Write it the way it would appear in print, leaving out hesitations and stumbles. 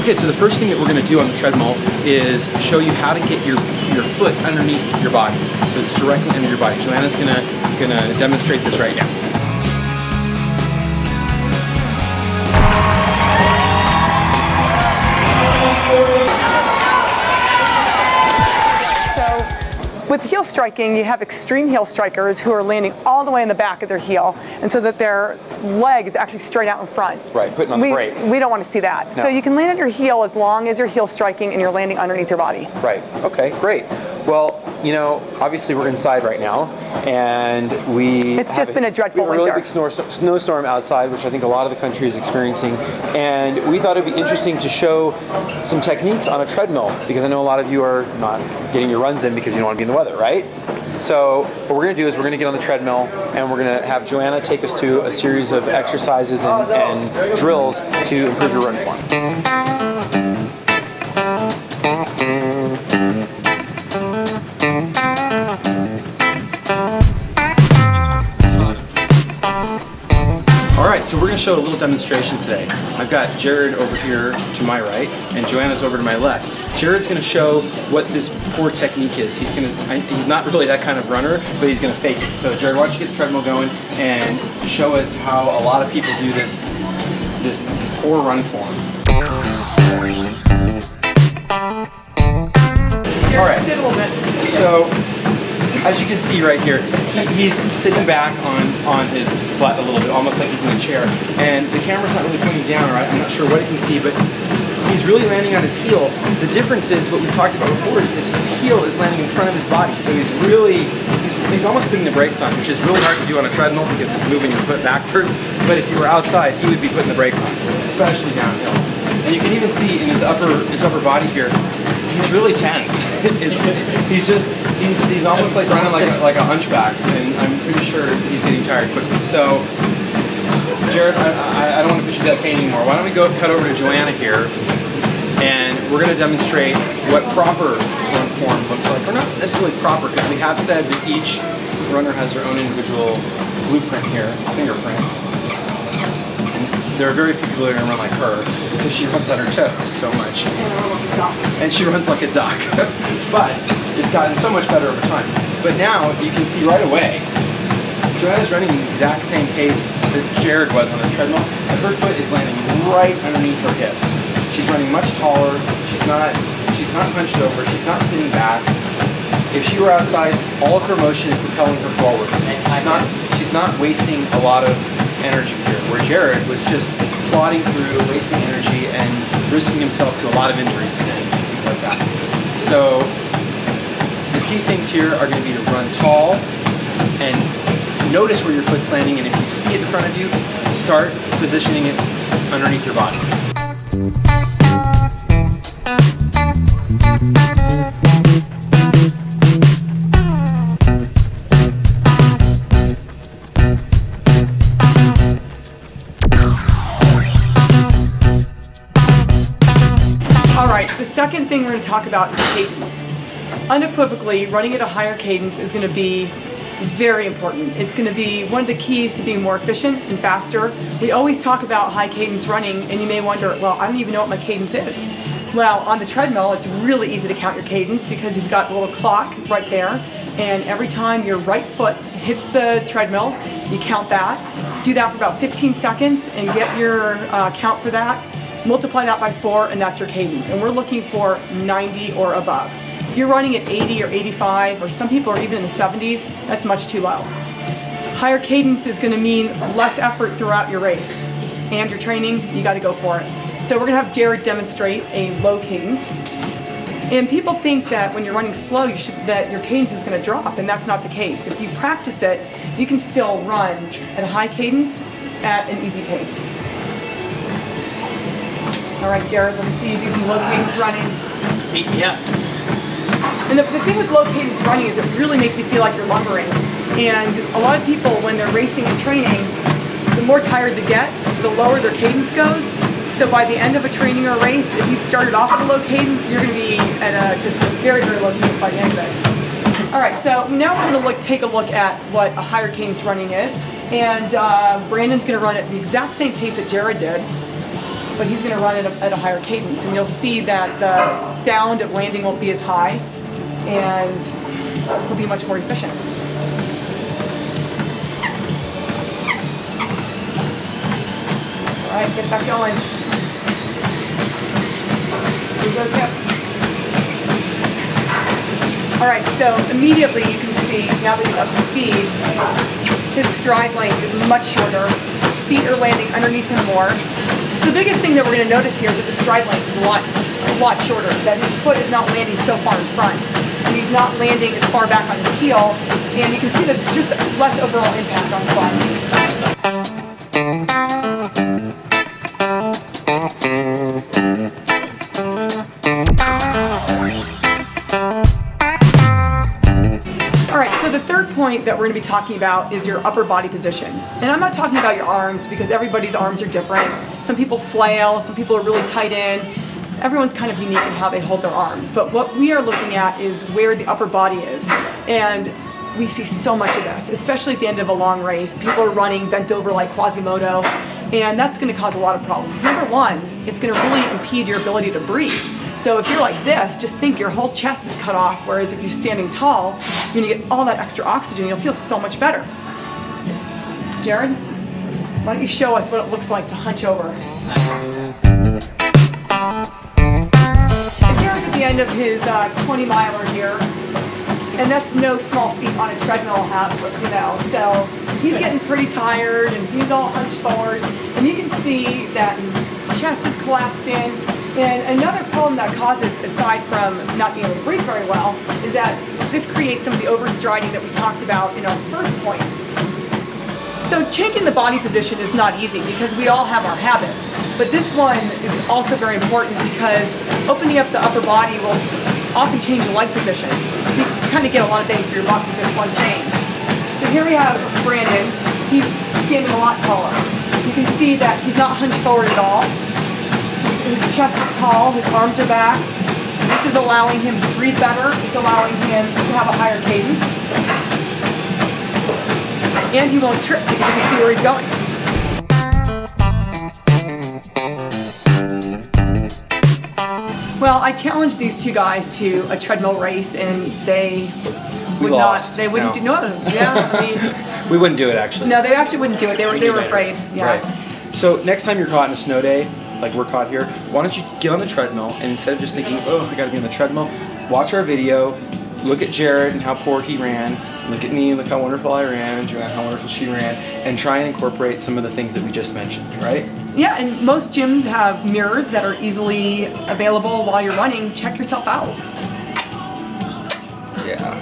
Okay, so the first thing that we're going to do on the treadmill is show you how to get your foot underneath your body. So it's directly under your body. Joanna's gonna demonstrate this right now. With heel striking, you have extreme heel strikers who are landing all the way in the back of their heel, and so that their leg is actually straight out in front. Right, putting on the brake. We don't want to see that. No. So you can land at your heel as long as you're heel striking and you're landing underneath your body. Right, okay, great. Well, you know, obviously we're inside right now, and it's just been a dreadful winter. We have a really big snowstorm outside, which I think a lot of the country is experiencing, and we thought it'd be interesting to show some techniques on a treadmill, because I know a lot of you are not getting your runs in because you don't want to be in the weather, right? So what we're going to do is we're going to get on the treadmill, and we're going to have Joanna take us through a series of exercises and drills to improve your run form. Alright, so we're going to show a little demonstration today. I've got Jared over here to my right, and Joanna's over to my left. Jared's going to show what this poor technique is. He's not really that kind of runner, but he's going to fake it. So Jared, why don't you get the treadmill going and show us how a lot of people do this poor run form. Alright, so as you can see right here, he's sitting back on his butt a little bit, almost like he's in a chair. And the camera's not really pointing down, right? I'm not sure what it can see, but he's really landing on his heel. The difference is, what we talked about before, is that his heel is landing in front of his body. So he's almost putting the brakes on, which is really hard to do on a treadmill because it's moving your foot backwards. But if you were outside, he would be putting the brakes on, especially downhill. And you can even see in his upper body here, he's really tense. He's almost like running like a hunchback, and I'm pretty sure he's getting tired quickly. So, Jared, I don't want to put you to that pain anymore. Why don't we cut over to Joanna here, and we're going to demonstrate what proper run form looks like. Or not necessarily proper, because we have said that each runner has their own individual blueprint here, fingerprint. There are very few people that are going to run like her, because she runs on her toes so much. And she runs like a duck. But it's gotten so much better over time. But now, you can see right away, Joanna's running the exact same pace that Jared was on the treadmill, and her foot is landing right underneath her hips. She's running much taller, she's not hunched over, she's not sitting back. If she were outside, all of her motion is propelling her forward. She's not wasting a lot of energy here, where Jared was just plodding through, wasting energy, and risking himself to a lot of injuries and things like that. So the key things here are going to be to run tall and notice where your foot's landing, and if you see it in front of you, start positioning it underneath your body. The second thing we're going to talk about is cadence. Unequivocally, running at a higher cadence is going to be very important. It's going to be one of the keys to being more efficient and faster. We always talk about high cadence running, and you may wonder, well, I don't even know what my cadence is. Well, on the treadmill, it's really easy to count your cadence because you've got a little clock right there, and every time your right foot hits the treadmill, you count that. Do that for about 15 seconds and get your count for that. Multiply that by 4, and that's your cadence. And we're looking for 90 or above. If you're running at 80 or 85, or some people are even in the 70s, that's much too low. Higher cadence is going to mean less effort throughout your race. And your training, you got to go for it. So we're going to have Jared demonstrate a low cadence. And people think that when you're running slow, that your cadence is going to drop, and that's not the case. If you practice it, you can still run at a high cadence at an easy pace. All right, Jared, let's see you do some low cadence running. Beat me up. And the thing with low cadence running is it really makes you feel like you're lumbering. And a lot of people, when they're racing and training, the more tired they get, the lower their cadence goes. So by the end of a training or a race, if you started off at a low cadence, you're going to be at just a very, very low cadence by the end of it. All right, so now we're going to take a look at what a higher cadence running is. And Brandon's going to run at the exact same pace that Jared did. but he's going to run at a higher cadence, and you'll see that the sound of landing won't be as high, and he'll be much more efficient. All right, get back going. Move those hips. All right, so immediately you can see, now that he's up to speed, his stride length is much shorter. His feet are landing underneath him more. So the biggest thing that we're going to notice here is that the stride length is a lot shorter, that his foot is not landing so far in front. And he's not landing as far back on his heel, and you can see that there's just less overall impact on his body. So the third point that we're going to be talking about is your upper body position. And I'm not talking about your arms, because everybody's arms are different. Some people flail, some people are really tight in. Everyone's kind of unique in how they hold their arms. But what we are looking at is where the upper body is. And we see so much of this, especially at the end of a long race. People are running bent over like Quasimodo, and that's going to cause a lot of problems. Number one, it's going to really impede your ability to breathe. So if you're like this, just think your whole chest is cut off, whereas if you're standing tall, you're going to get all that extra oxygen. You'll feel so much better. Jared, why don't you show us what it looks like to hunch over? Jared's at the end of his 20-miler here, and that's no small feat on a treadmill, you know. So he's getting pretty tired, and he's all hunched forward, and you can see that his chest is collapsed in. And another problem that causes, aside from not being able to breathe very well, is that this creates some of the overstriding that we talked about in our first point. So changing the body position is not easy, because we all have our habits. But this one is also very important, because opening up the upper body will often change the leg position. So you kind of get a lot of bang for your buck with this one change. So here we have Brandon. He's standing a lot taller. You can see that he's not hunched forward at all. His chest is tall, his arms are back. This is allowing him to breathe better. It's allowing him to have a higher cadence. And he won't trip, because you can see where he's going. Well, I challenged these two guys to a treadmill race, and they would not. They wouldn't do. No, yeah. I mean, we wouldn't do it, actually. No, they actually wouldn't do it. They were afraid. Yeah. Right. So next time you're caught in a snow day, like we're caught here, why don't you get on the treadmill, and instead of just thinking, oh, I gotta be on the treadmill, watch our video, look at Jared and how poor he ran, look at me and look how wonderful I ran, and Joanne how wonderful she ran, and try and incorporate some of the things that we just mentioned, right? Yeah, and most gyms have mirrors that are easily available while you're running. Check yourself out. Yeah.